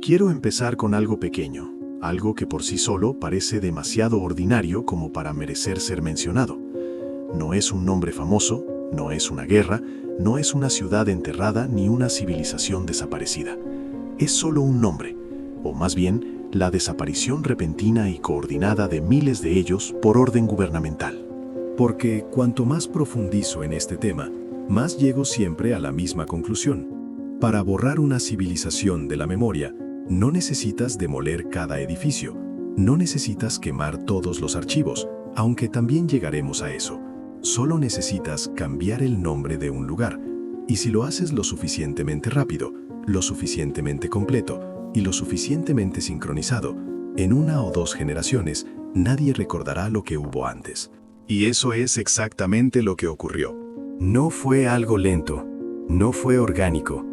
Quiero empezar con algo pequeño, algo que por sí solo parece demasiado ordinario como para merecer ser mencionado. No es un nombre famoso, no es una guerra, no es una ciudad enterrada ni una civilización desaparecida. Es solo un nombre, o más bien, la desaparición repentina y coordinada de miles de ellos por orden gubernamental. Porque cuanto más profundizo en este tema, más llego siempre a la misma conclusión. Para borrar una civilización de la memoria, no necesitas demoler cada edificio, no necesitas quemar todos los archivos, aunque también llegaremos a eso. Solo necesitas cambiar el nombre de un lugar, y si lo haces lo suficientemente rápido, lo suficientemente completo y lo suficientemente sincronizado, en 1 o 2 generaciones, nadie recordará lo que hubo antes. Y eso es exactamente lo que ocurrió. No fue algo lento, no fue orgánico,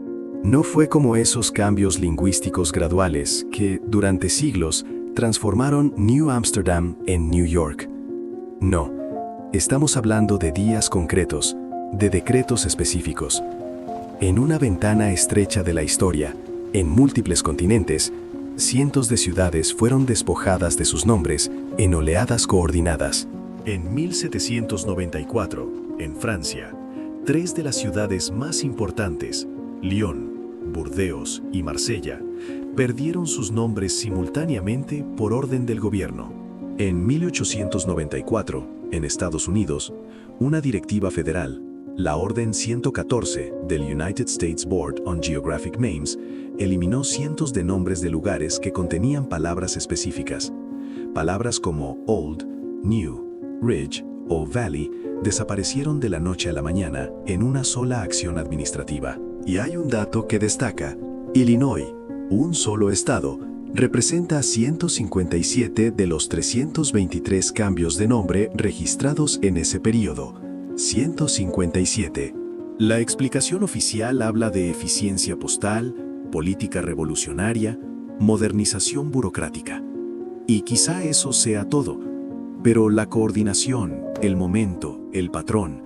no fue como esos cambios lingüísticos graduales que, durante siglos, transformaron New Amsterdam en New York. No, estamos hablando de días concretos, de decretos específicos. En una ventana estrecha de la historia, en múltiples continentes, cientos de ciudades fueron despojadas de sus nombres en oleadas coordinadas. En 1794, en Francia, 3 de las ciudades más importantes, Lyon, Burdeos y Marsella, perdieron sus nombres simultáneamente por orden del gobierno. En 1894, en Estados Unidos, una directiva federal, la Orden 114 del United States Board on Geographic Names, eliminó cientos de nombres de lugares que contenían palabras específicas. Palabras como Old, New, Ridge o Valley desaparecieron de la noche a la mañana en una sola acción administrativa. Y hay un dato que destaca. Illinois, un solo estado, representa 157 de los 323 cambios de nombre registrados en ese periodo. 157. La explicación oficial habla de eficiencia postal, política revolucionaria, modernización burocrática. Y quizá eso sea todo. Pero la coordinación, el momento, el patrón,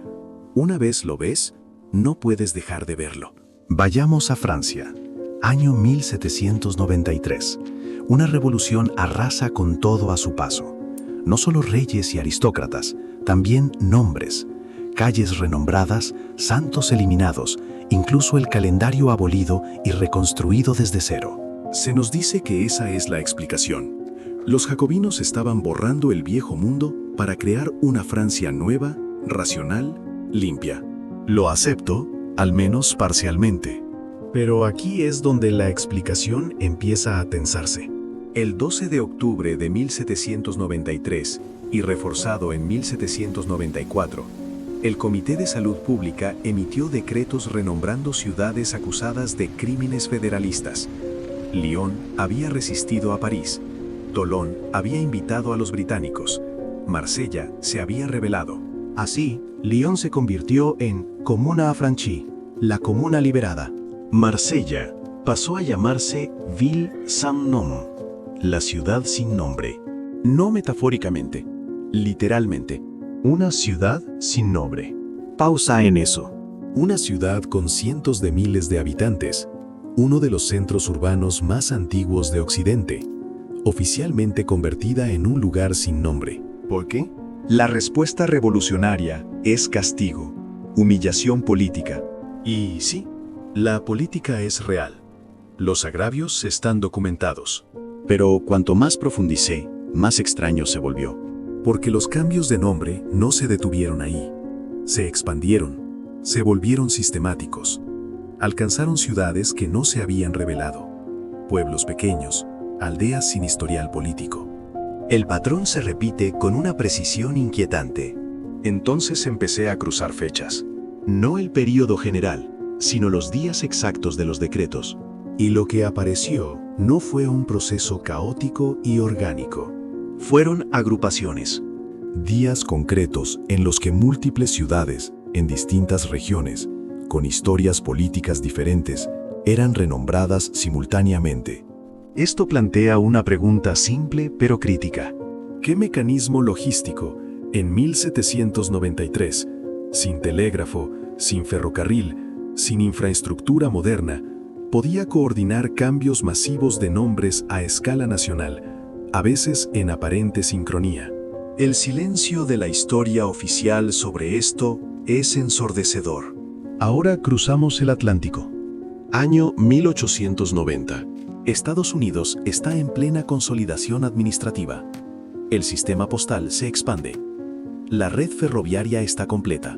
una vez lo ves, no puedes dejar de verlo. Vayamos a Francia, año 1793. Una revolución arrasa con todo a su paso. No solo reyes y aristócratas, también nombres, calles renombradas, santos eliminados, incluso el calendario abolido y reconstruido desde cero. Se nos dice que esa es la explicación. Los jacobinos estaban borrando el viejo mundo para crear una Francia nueva, racional, limpia. Lo acepto, al menos parcialmente. Pero aquí es donde la explicación empieza a tensarse. El 12 de octubre de 1793 y reforzado en 1794, el Comité de Salud Pública emitió decretos renombrando ciudades acusadas de crímenes federalistas. Lyon había resistido a París. Tolón había invitado a los británicos. Marsella se había rebelado. Así, Lyon se convirtió en Comuna Affranchie, la comuna liberada. Marsella pasó a llamarse Ville sans nom, la ciudad sin nombre. No metafóricamente, literalmente, una ciudad sin nombre. Pausa en eso. Una ciudad con cientos de miles de habitantes, uno de los centros urbanos más antiguos de Occidente, oficialmente convertida en un lugar sin nombre. ¿Por qué? La respuesta revolucionaria es castigo, humillación política. Y sí, la política es real. Los agravios están documentados. Pero cuanto más profundicé, más extraño se volvió. Porque los cambios de nombre no se detuvieron ahí. Se expandieron, se volvieron sistemáticos. Alcanzaron ciudades que no se habían revelado. Pueblos pequeños, aldeas sin historial político. El patrón se repite con una precisión inquietante. Entonces empecé a cruzar fechas. No el período general, sino los días exactos de los decretos. Y lo que apareció no fue un proceso caótico y orgánico. Fueron agrupaciones. Días concretos en los que múltiples ciudades, en distintas regiones, con historias políticas diferentes, eran renombradas simultáneamente. Esto plantea una pregunta simple pero crítica. ¿Qué mecanismo logístico, en 1793, sin telégrafo, sin ferrocarril, sin infraestructura moderna, podía coordinar cambios masivos de nombres a escala nacional, a veces en aparente sincronía. El silencio de la historia oficial sobre esto es ensordecedor. Ahora cruzamos el Atlántico. Año 1890. Estados Unidos está en plena consolidación administrativa. El sistema postal se expande. La red ferroviaria está completa.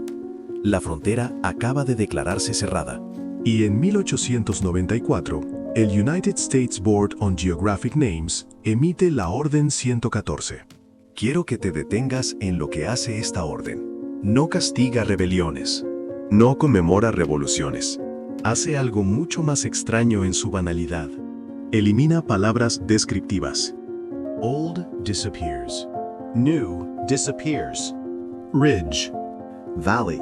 La frontera acaba de declararse cerrada. Y en 1894, el United States Board on Geographic Names emite la Orden 114. Quiero que te detengas en lo que hace esta orden. No castiga rebeliones. No conmemora revoluciones. Hace algo mucho más extraño en su banalidad. Elimina palabras descriptivas. Old disappears. New disappears. Ridge. Valley.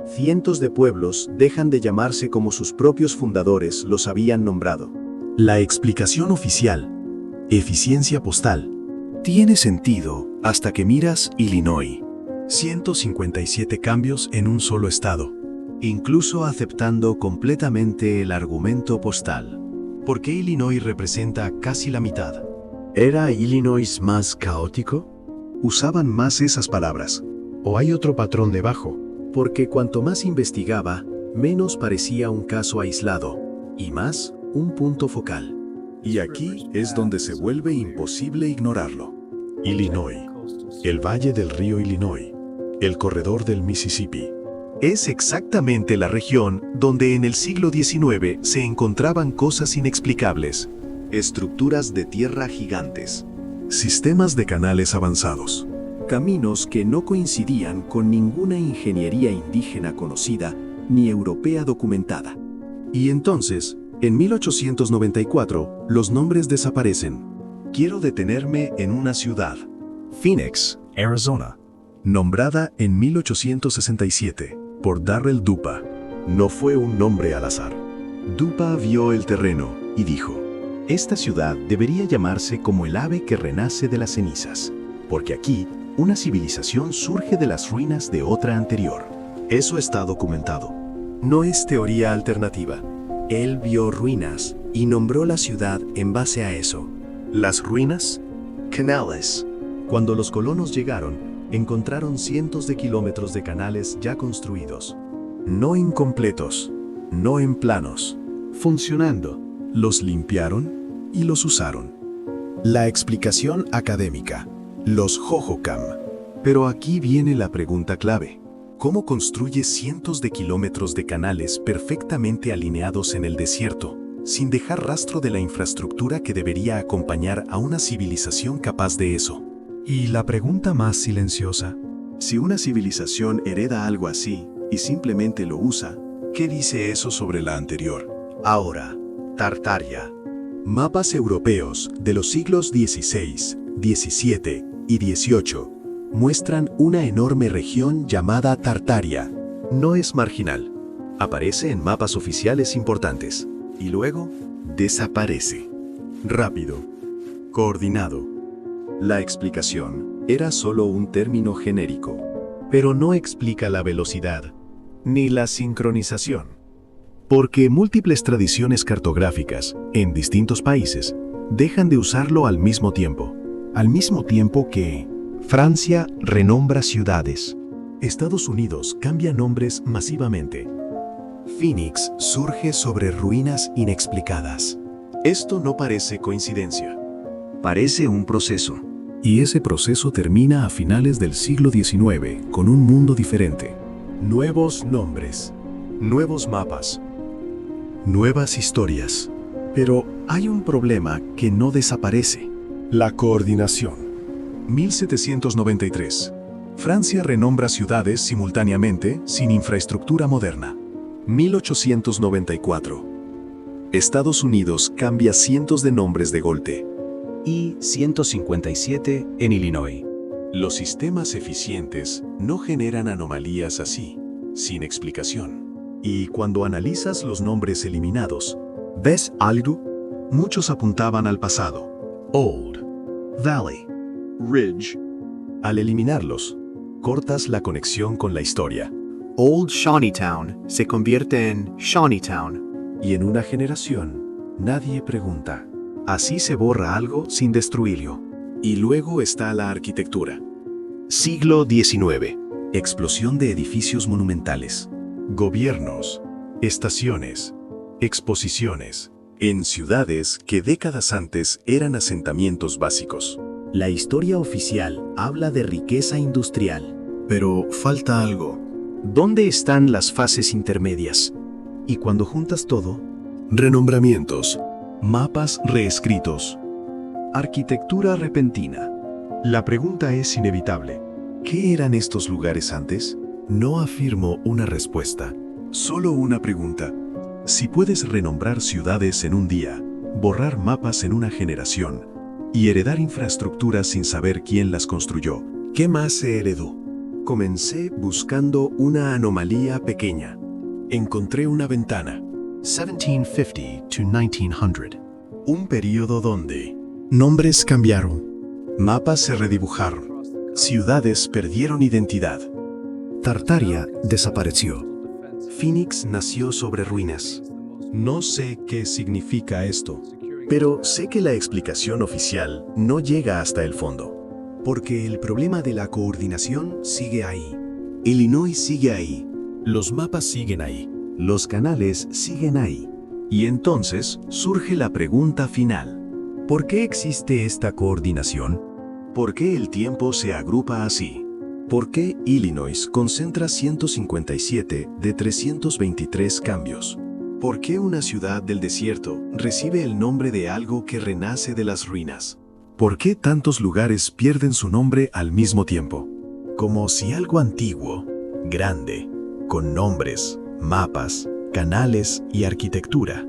Cientos de pueblos dejan de llamarse como sus propios fundadores los habían nombrado. La explicación oficial, eficiencia postal, Tiene sentido hasta que miras Illinois, 157 cambios en un solo estado. incluso aceptando completamente el argumento postal. ¿Por qué Illinois representa casi la mitad? ¿Era Illinois más caótico? Usaban más esas palabras. ¿O hay otro patrón debajo? Porque cuanto más investigaba, menos parecía un caso aislado, y más un punto focal. Y aquí es donde se vuelve imposible ignorarlo. Illinois, el valle del río Illinois, el corredor del Mississippi. Es exactamente la región donde en el siglo XIX se encontraban cosas inexplicables. Estructuras de tierra gigantes. Sistemas de canales avanzados. Caminos que no coincidían con ninguna ingeniería indígena conocida ni europea documentada. Y entonces, en 1894, los nombres desaparecen. Quiero detenerme en una ciudad. Phoenix, Arizona. Nombrada en 1867 por Darrell Dupa. No fue un nombre al azar. Dupa vio el terreno y dijo: esta ciudad debería llamarse como el ave que renace de las cenizas, porque aquí una civilización surge de las ruinas de otra anterior. Eso está documentado. No es teoría alternativa. Él vio ruinas y nombró la ciudad en base a eso. Las ruinas, canales. Cuando los colonos llegaron, encontraron cientos de kilómetros de canales ya construidos. No incompletos, no en planos, funcionando. Los limpiaron y los usaron. La explicación académica, los Hohokam. Pero aquí viene la pregunta clave. ¿Cómo construyes cientos de kilómetros de canales perfectamente alineados en el desierto, sin dejar rastro de la infraestructura que debería acompañar a una civilización capaz de eso? Y la pregunta más silenciosa. Si una civilización hereda algo así y simplemente lo usa, ¿qué dice eso sobre la anterior? Ahora, Tartaria. Mapas europeos de los siglos XVI, XVII y XVIII muestran una enorme región llamada Tartaria. No es marginal. Aparece en mapas oficiales importantes y luego desaparece. Rápido. Coordinado. La explicación era solo un término genérico, pero no explica la velocidad ni la sincronización. Porque múltiples tradiciones cartográficas en distintos países dejan de usarlo al mismo tiempo que Francia renombra ciudades. Estados Unidos cambia nombres masivamente. Phoenix surge sobre ruinas inexplicadas. Esto no parece coincidencia. Parece un proceso. Y ese proceso termina a finales del siglo XIX con un mundo diferente. Nuevos nombres, nuevos mapas, nuevas historias. Pero hay un problema que no desaparece. La coordinación. 1793. Francia renombra ciudades simultáneamente sin infraestructura moderna. 1894. Estados Unidos cambia cientos de nombres de golpe. Y 157 en Illinois. Los sistemas eficientes no generan anomalías así, sin explicación. Y cuando analizas los nombres eliminados, ¿ves algo? Muchos apuntaban al pasado. Old, Valley, Ridge. Al eliminarlos, cortas la conexión con la historia. Old Shawneetown se convierte en Shawneetown. Y en una generación, nadie pregunta. Así se borra algo sin destruirlo. Y luego está la arquitectura. Siglo XIX. Explosión de edificios monumentales. Gobiernos, estaciones, exposiciones, en ciudades que décadas antes eran asentamientos básicos. La historia oficial habla de riqueza industrial. Pero falta algo. ¿Dónde están las fases intermedias? Y cuando juntas todo, Renombramientos, mapas reescritos. Arquitectura repentina. La pregunta es inevitable. ¿Qué eran estos lugares antes? No afirmo una respuesta, solo una pregunta. Si puedes renombrar ciudades en un día, borrar mapas en una generación y heredar infraestructuras sin saber quién las construyó, ¿qué más se heredó? Comencé buscando una anomalía pequeña. Encontré una ventana. 1750 to 1900. Un periodo donde nombres cambiaron, mapas se redibujaron, ciudades perdieron identidad. Tartaria desapareció. Phoenix nació sobre ruinas. No sé qué significa esto, pero sé que la explicación oficial no llega hasta el fondo. Porque el problema de la coordinación sigue ahí. Illinois sigue ahí. Los mapas siguen ahí. Los canales siguen ahí. Y entonces surge la pregunta final. ¿Por qué existe esta coordinación? ¿Por qué el tiempo se agrupa así? ¿Por qué Illinois concentra 157 de 323 cambios? ¿Por qué una ciudad del desierto recibe el nombre de algo que renace de las ruinas? ¿Por qué tantos lugares pierden su nombre al mismo tiempo? Como si algo antiguo, grande, con nombres, mapas, canales y arquitectura.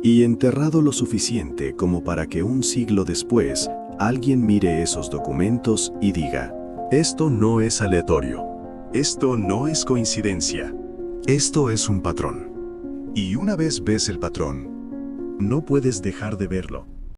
Y enterrado lo suficiente como para que un siglo después alguien mire esos documentos y diga: esto no es aleatorio, esto no es coincidencia, esto es un patrón. Y una vez ves el patrón, no puedes dejar de verlo.